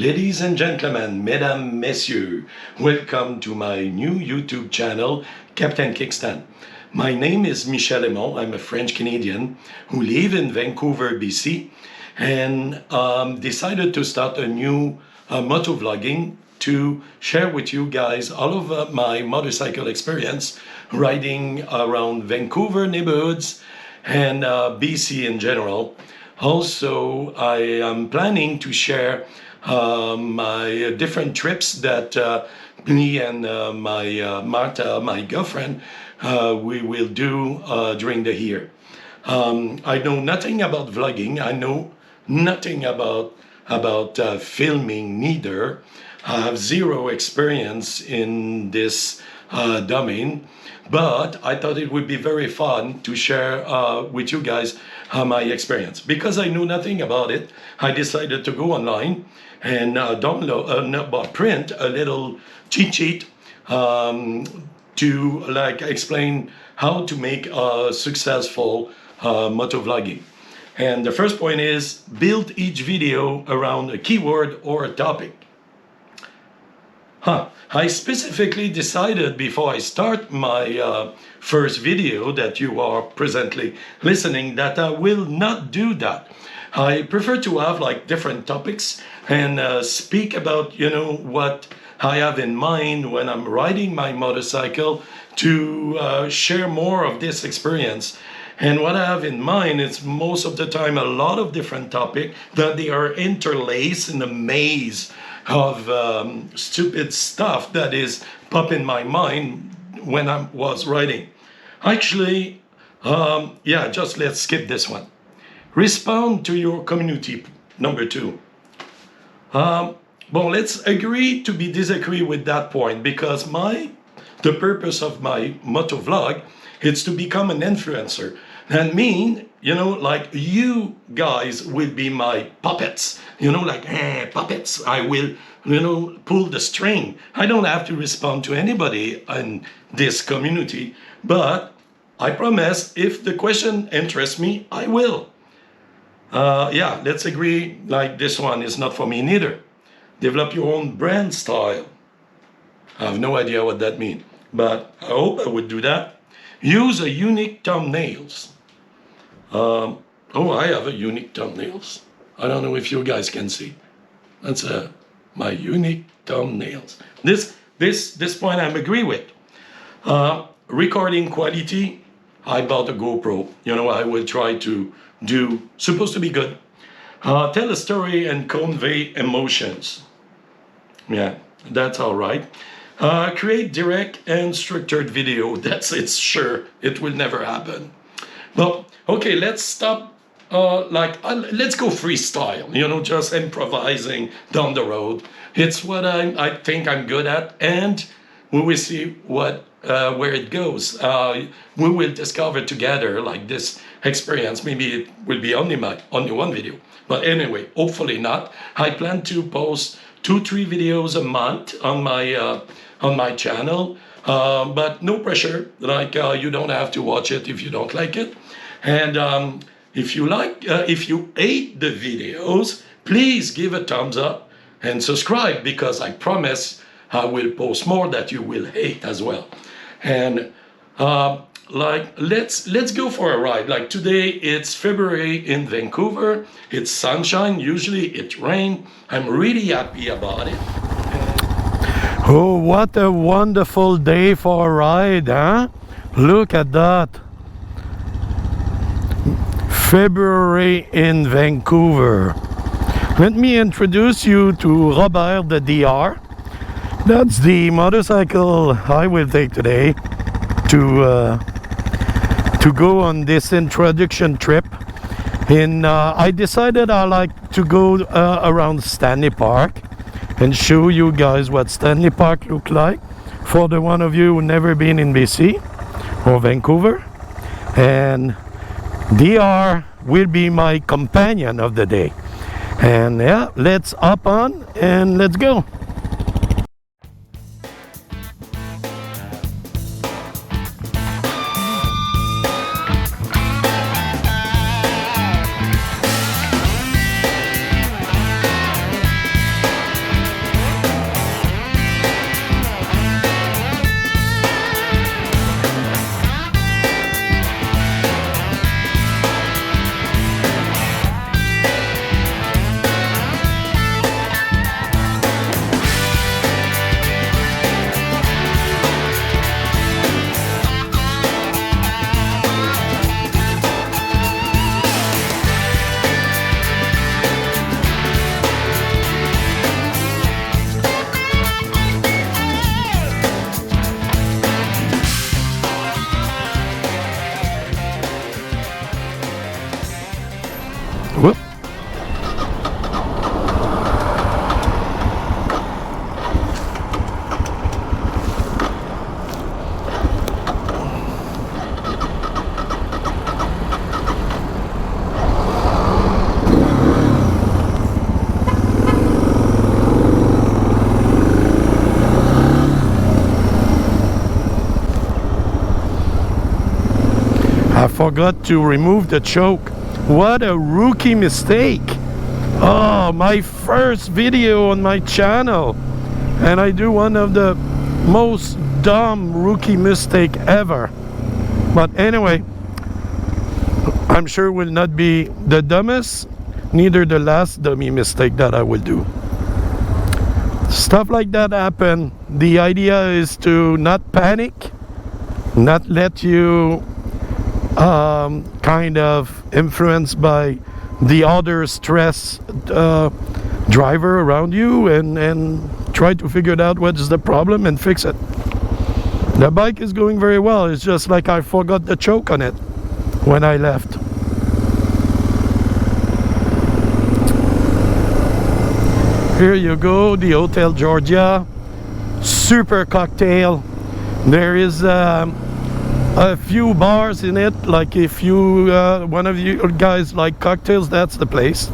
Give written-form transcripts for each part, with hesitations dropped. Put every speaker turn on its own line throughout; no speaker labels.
Ladies and gentlemen, mesdames, messieurs, welcome to my new YouTube channel, Captain Kickstand. My name is Michel Lemont. I'm a French-Canadian who live in Vancouver, BC, and decided to start a new motovlogging to share with you guys all of my motorcycle experience riding around Vancouver neighborhoods and BC in general. Also, I am planning to share my different trips that me and Marta, my girlfriend, we will do during the year. I know nothing about vlogging. I know nothing about filming neither. I have zero experience in this domain, but I thought it would be very fun to share with you guys my experience. Because I knew nothing about it, I decided to go online and print a little cheat sheet to explain how to make a successful motovlogging. And the first point is build each video around a keyword or a topic. I specifically decided before I start my first video that you are presently listening that I will not do that. I prefer to have different topics and speak about, what I have in mind when I'm riding my motorcycle to share more of this experience. And what I have in mind is most of the time a lot of different topics that they are interlaced in a maze of stupid stuff that is pop in my mind when I was writing. Actually, just let's skip this one. Respond to your community, number 2. Let's agree to disagree with that point, because the purpose of my motovlog is to become an influencer. That means, you guys will be my puppets. Puppets. I will, pull the string. I don't have to respond to anybody in this community, but I promise if the question interests me, I will. Let's agree this one is not for me neither. Develop your own brand style. I have no idea what that means, but I hope I would do that. Use a unique thumbnails. I have a unique thumbnails. I don't know if you guys can see. That's my unique thumbnails. This point I agree with. Recording quality. I bought a GoPro. I will try to do, supposed to be good. Tell a story and convey emotions. Yeah, that's all right. Create direct and structured video. That's it, sure. It will never happen. Well, okay, let's stop. Let's go freestyle, just improvising down the road. It's what I think I'm good at, and we will see where it goes. We will discover together this experience. Maybe it will be only one video, but anyway, hopefully not. I plan to post 2-3 videos a month on my channel, but no pressure. You don't have to watch it if you don't like it. And if you hate the videos, please give a thumbs up and subscribe, because I promise I will post more that you will hate as well. And let's go for a ride. Today it's February in Vancouver. It's sunshine. Usually it rains. I'm really happy about it.
Oh, what a wonderful day for a ride, huh? Look at that. February in Vancouver. Let me introduce you to Robert the DR. That's the motorcycle I will take today to go on this introduction trip. I decided I like to go around Stanley Park and show you guys what Stanley Park look like for the one of you who never been in BC or Vancouver. And DR will be my companion of the day. And yeah, let's hop on and let's go. forgot to remove the choke. What a rookie mistake. Oh, my first video on my channel, and I do one of the most dumb rookie mistake ever. But anyway, I'm sure will not be the dumbest, neither the last dummy mistake that I will do. Stuff like that happen. The idea is to not panic, not let you kind of influenced by the other stress driver around you, and try to figure out what is the problem and fix it. The bike is going very well. It's just like I forgot the choke on it when I left. Here you go, the Hotel Georgia, super cocktail. There is a few bars in it, like if you one of you guys like cocktails, that's the place.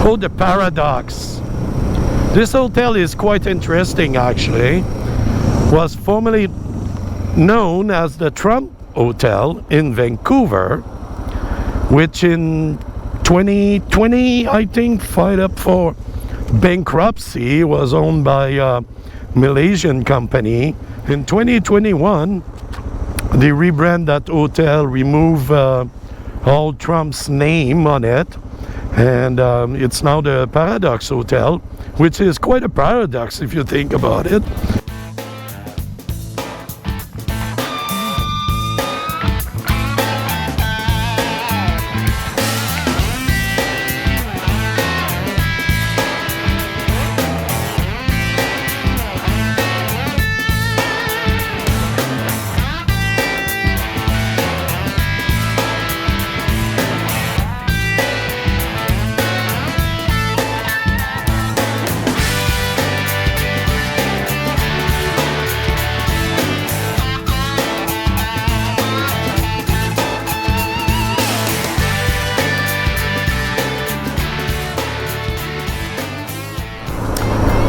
Oh, the Paradox. This hotel is quite interesting actually. Was formerly known as the Trump Hotel in Vancouver, which in 2020 I think filed up for bankruptcy, was owned by a Malaysian company. In 2021 they rebrand that hotel, remove all Trump's name on it, and it's now the Paradox Hotel, which is quite a paradox if you think about it.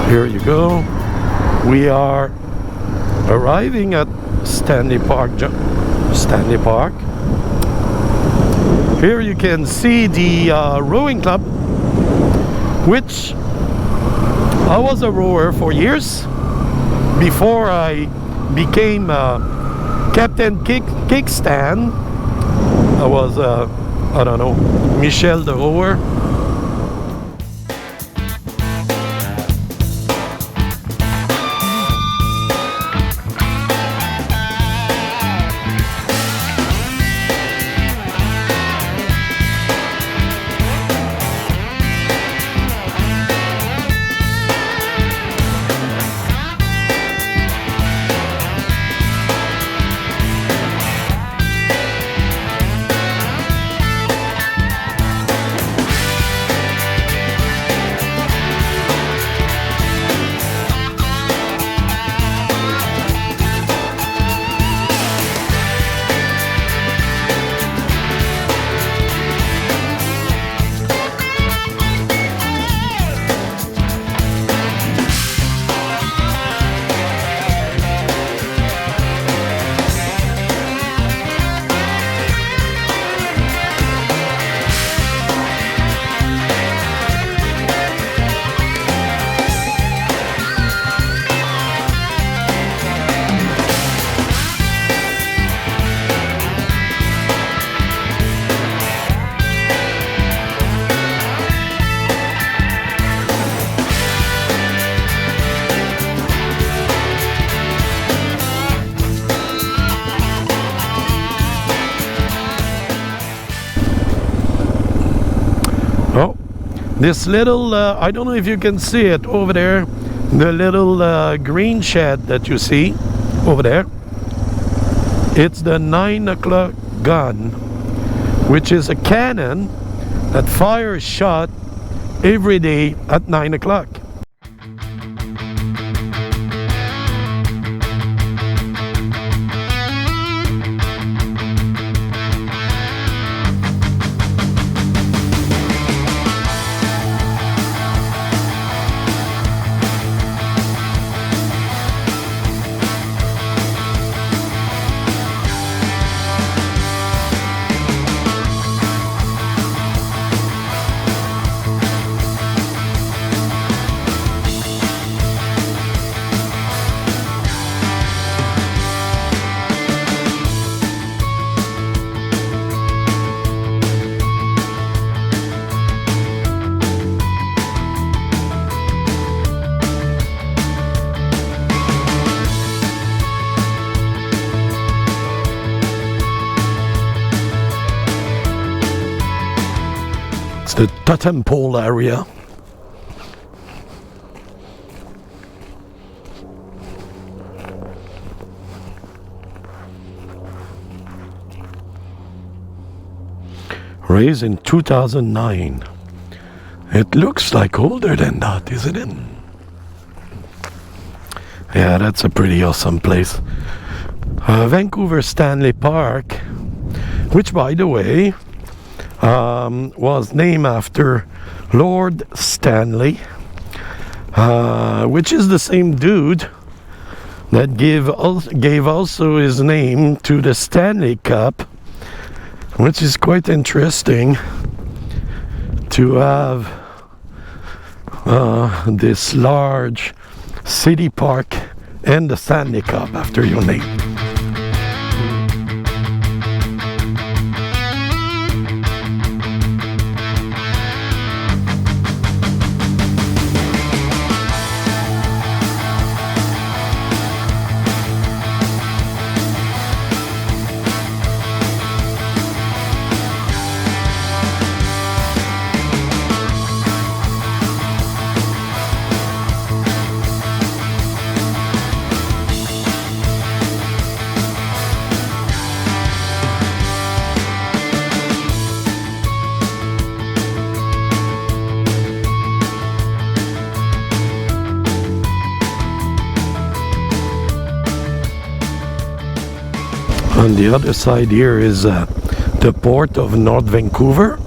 Here you go. We are arriving at Stanley Park. Stanley Park. Here you can see the rowing club, which I was a rower for years before I became Captain Kickstand. I was I don't know, Michel the rower. This little, I don't know if you can see it over there, The little green shed that you see over there, it's the 9 o'clock gun, which is a cannon that fires shot every day at 9 o'clock. The totem pole area. Raised in 2009. It looks like older than that, isn't it? Yeah, that's a pretty awesome place. Vancouver Stanley Park, which, by the way, was named after Lord Stanley, which is the same dude that gave also his name to the Stanley Cup, which is quite interesting to have this large city park and the Stanley Cup after your name. On the other side here is the port of North Vancouver,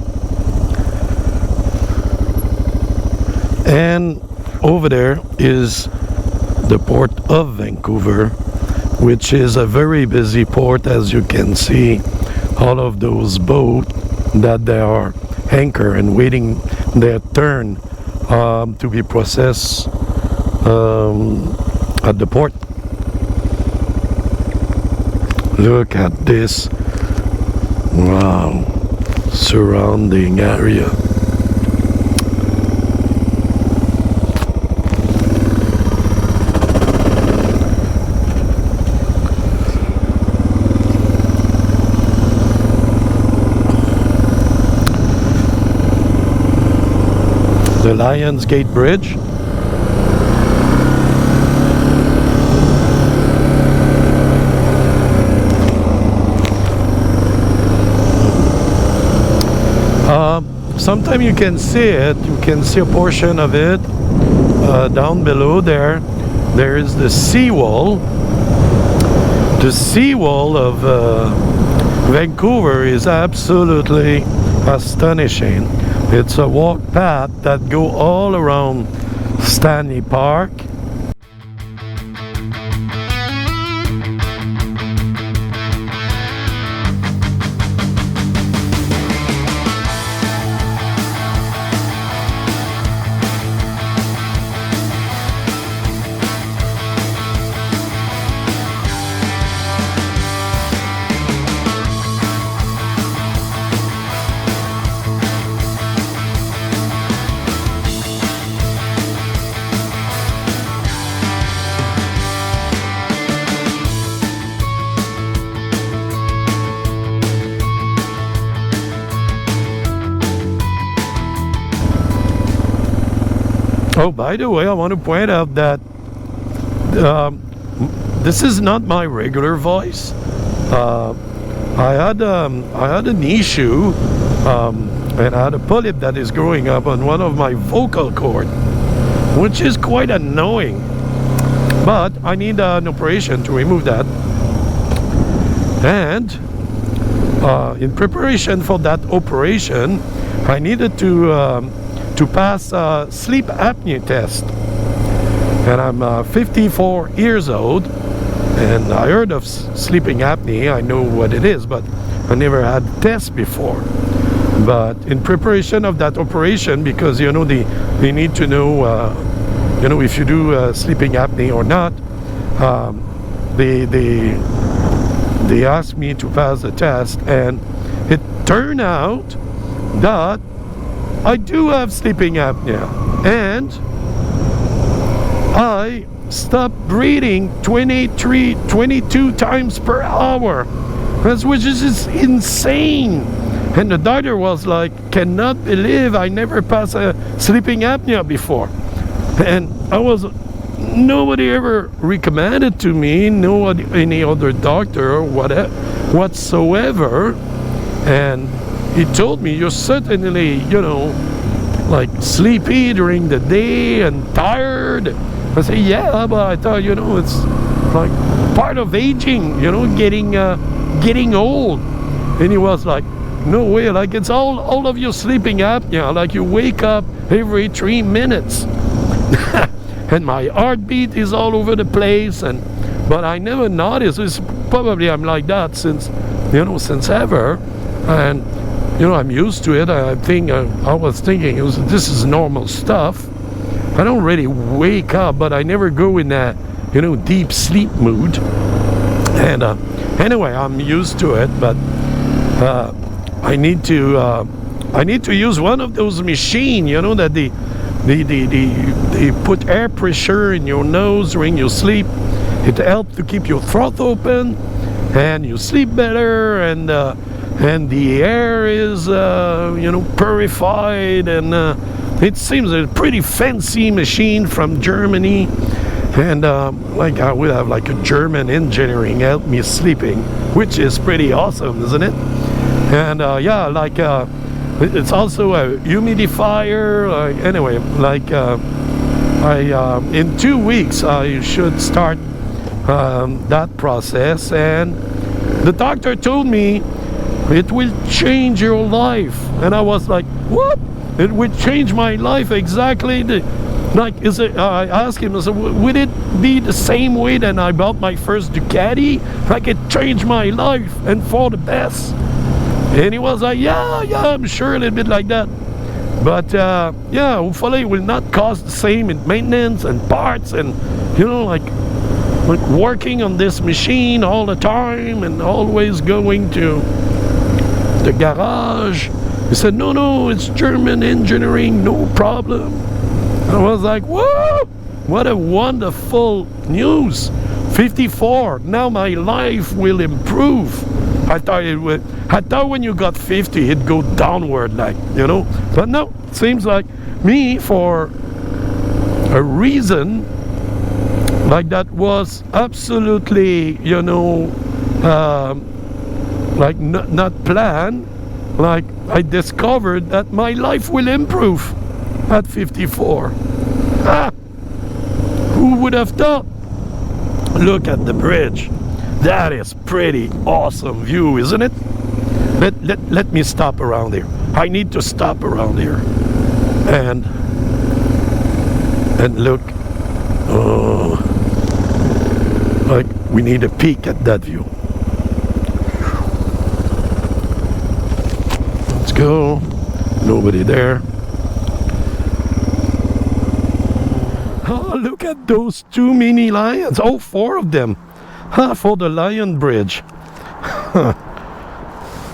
and over there is the port of Vancouver, which is a very busy port. As you can see, all of those boats that they are anchored and waiting their turn to be processed at the port. Look at this, wow, surrounding area. The Lions Gate Bridge. Sometimes you can see it, you can see a portion of it down below there. There is the seawall. The seawall of Vancouver is absolutely astonishing. It's a walk path that go all around Stanley Park. Oh, by the way, I want to point out that um, this is not my regular voice. I had an issue, and I had a polyp that is growing up on one of my vocal cord, which is quite annoying. But I need an operation to remove that. And in preparation for that operation, I needed to pass a sleep apnea test. And I'm 54 years old, and I heard of sleeping apnea. I know what it is, but I never had tests before. But in preparation of that operation, because they need to know if you do sleeping apnea or not, they asked me to pass the test, and it turned out that I do have sleeping apnea, and I stopped breathing 22 times per hour, which is insane. And the doctor was like, cannot believe I never passed a sleeping apnea before. And nobody ever recommended to me, any other doctor or whatsoever. And he told me, you're certainly, like sleepy during the day and tired. I said, yeah, but I thought, it's like part of aging, getting old. And he was like, no way, like it's all of your sleeping apnea, like you wake up every 3 minutes. And my heartbeat is all over the place, but I never noticed. It's probably I'm like that since ever, and I'm used to it. I was thinking this is normal stuff. I don't really wake up, but I never go in that deep sleep mood. And anyway, I'm used to it, but I need to use one of those machines, that they put air pressure in your nose during your sleep. It helps to keep your throat open, and you sleep better, and the air is purified, and it seems a pretty fancy machine from Germany, and like I would have like a German engineering help me sleeping, which is pretty awesome, isn't it? And yeah, like it's also a humidifier. Anyway, like in 2 weeks I should start that process, and the doctor told me it will change your life. And I was like, what? It would change my life exactly? Is it? I asked him, I said, would it be the same way that I bought my first Ducati? Like it changed my life and for the best? And he was like, yeah, I'm sure, a little bit like that. But yeah, hopefully it will not cost the same in maintenance and parts, and like working on this machine all the time and always going to the garage. He said, no, it's German engineering, no problem. I was like, whoa, what a wonderful news. 54, now my life will improve. I thought it would. I thought when you got 50, it'd go downward, like, But no, it seems like me, for a reason like that was absolutely, like not planned. Like I discovered that my life will improve at 54. Who would have thought? Look at the bridge. That is pretty awesome view, isn't it? Let me stop around here. I need to stop around here and look. Oh, like we need a peek at that view. Let's go. Nobody there. Oh, look at those 2 mini lions. Oh, 4 of them. For the Lion Bridge.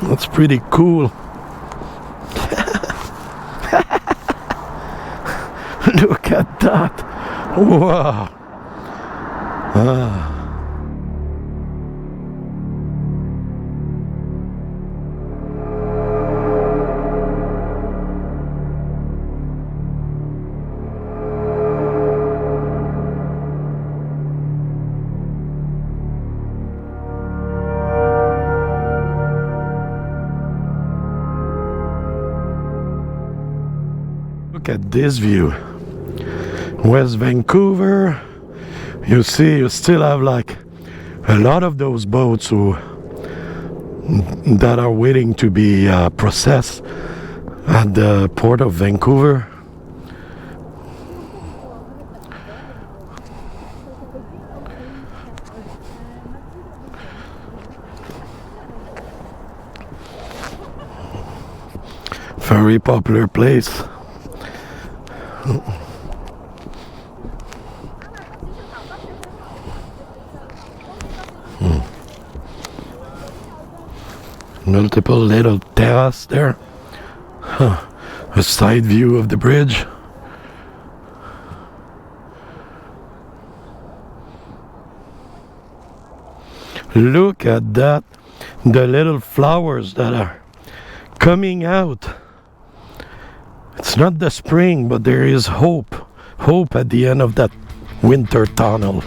That's pretty cool. Look at that. Wow. look at this view. West Vancouver, you see, you still have like a lot of those boats that are waiting to be processed at the port of Vancouver. Very popular place. Multiple little terrace there. A side view of the bridge. Look at that. The little flowers that are coming out. It's not the spring, but there is hope. Hope at the end of that winter tunnel.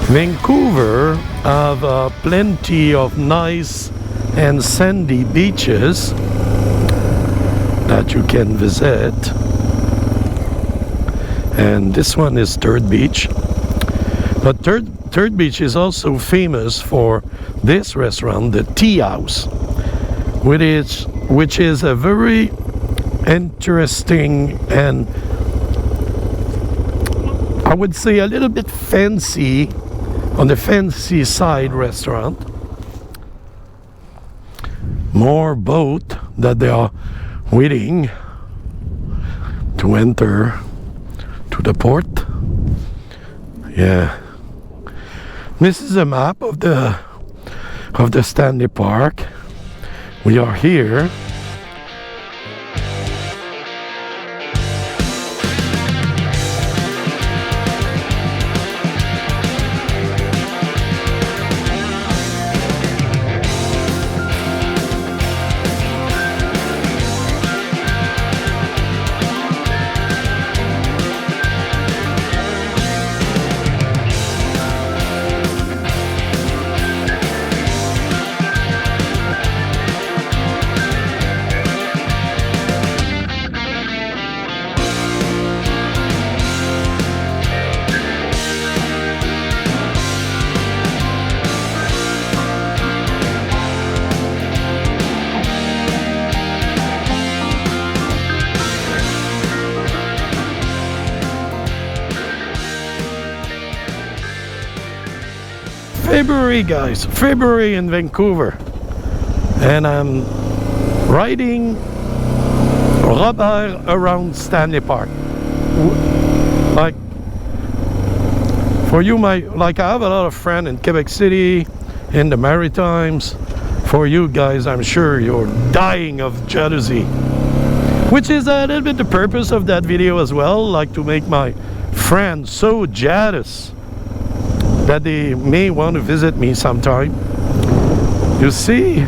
Vancouver have plenty of nice and sandy beaches that you can visit, and this one is Third Beach. But Third Beach is also famous for this restaurant, the Tea House, which is a very interesting and I would say a little bit fancy, on the fancy side restaurant. More boat that they are waiting to enter to the port. Yeah, this is a map of the Stanley Park. We are here. February, guys, February in Vancouver, and I'm riding Robert around Stanley Park. Like, for you, I have a lot of friends in Quebec City, in the Maritimes. For you guys, I'm sure you're dying of jealousy, which is a little bit the purpose of that video as well, like to make my friends so jealous that they may want to visit me sometime. You see,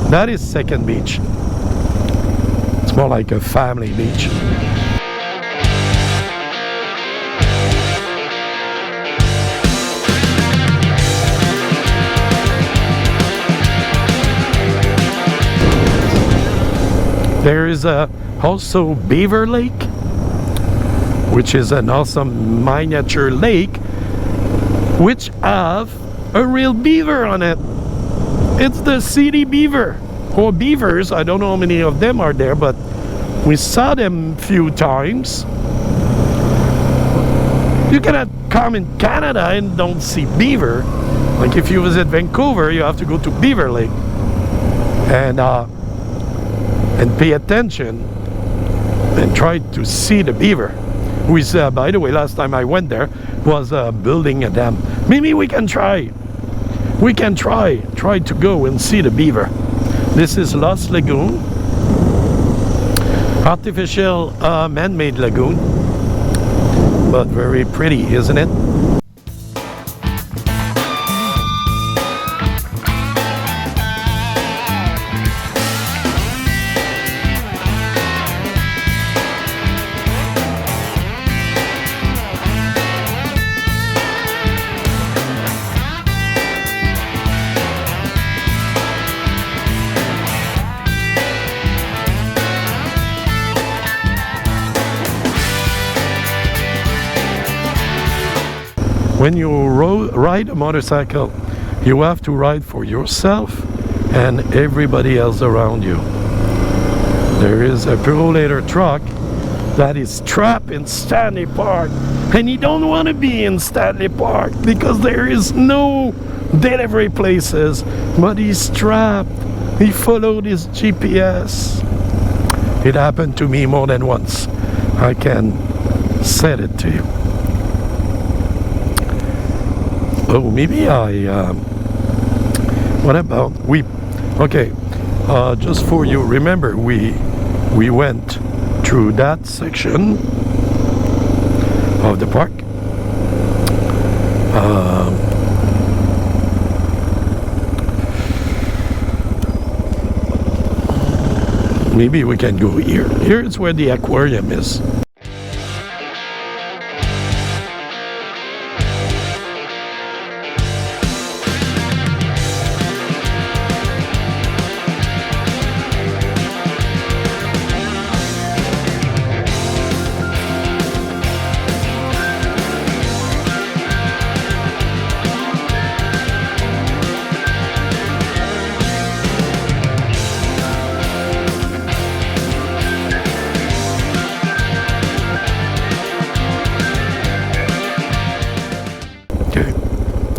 that is Second Beach. It's more like a family beach. There is also Beaver Lake, which is an awesome miniature lake, which have a real beaver on it. It's the city beaver, or beavers. I don't know how many of them are there, but we saw them a few times. You cannot come in Canada and don't see beaver. Like if you visit Vancouver, you have to go to Beaver Lake and pay attention and try to see the beaver, who is, by the way, last time I went there, was building a dam. Maybe we can try. We can try to go and see the beaver. This is Lost Lagoon, artificial man-made lagoon, but very pretty, isn't it? When you ride a motorcycle, you have to ride for yourself and everybody else around you. There is a perolator truck that is trapped in Stanley Park, and he don't want to be in Stanley Park because there is no delivery places, but he's trapped. He followed his GPS. It happened to me more than once. I can say it to you. Oh, maybe what about okay, just for you, remember we went through that section of the park. Maybe we can go here. Here is where the aquarium is.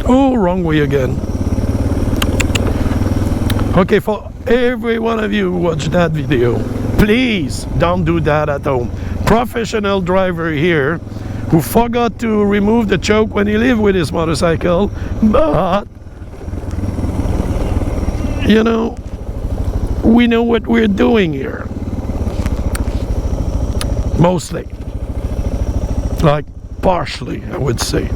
Oh, wrong way again. Okay, for every one of you who watched that video, please don't do that at home. Professional driver here who forgot to remove the choke when he lived with his motorcycle, but you know, we know what we're doing here. Mostly. Like partially, I would say.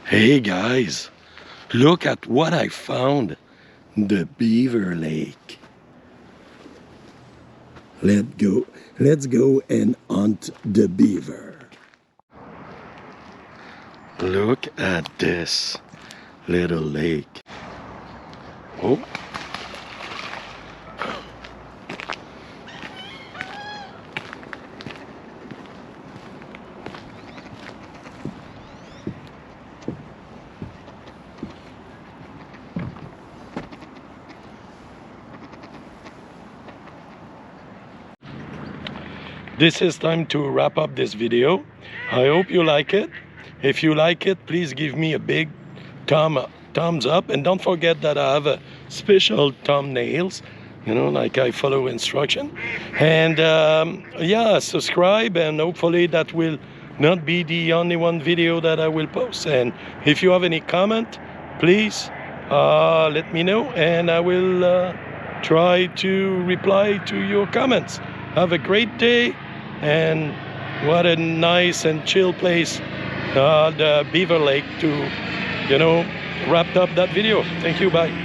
Hey guys, look at what I found. The Beaver Lake. Let's go and hunt the beaver. Look at this little lake. Oh. This is time to wrap up this video. I hope you like it. If you like it, please give me a big thumbs up, and don't forget that I have a special thumbnails
you know, like I follow instruction. And yeah, subscribe, and hopefully that will not be the only one video that I will post. And if you have any comment, please let me know, and I will try to reply to your comments. Have a great day, and what a nice and chill place, the Beaver Lake, to, you know, wrap up that video. Thank you, bye.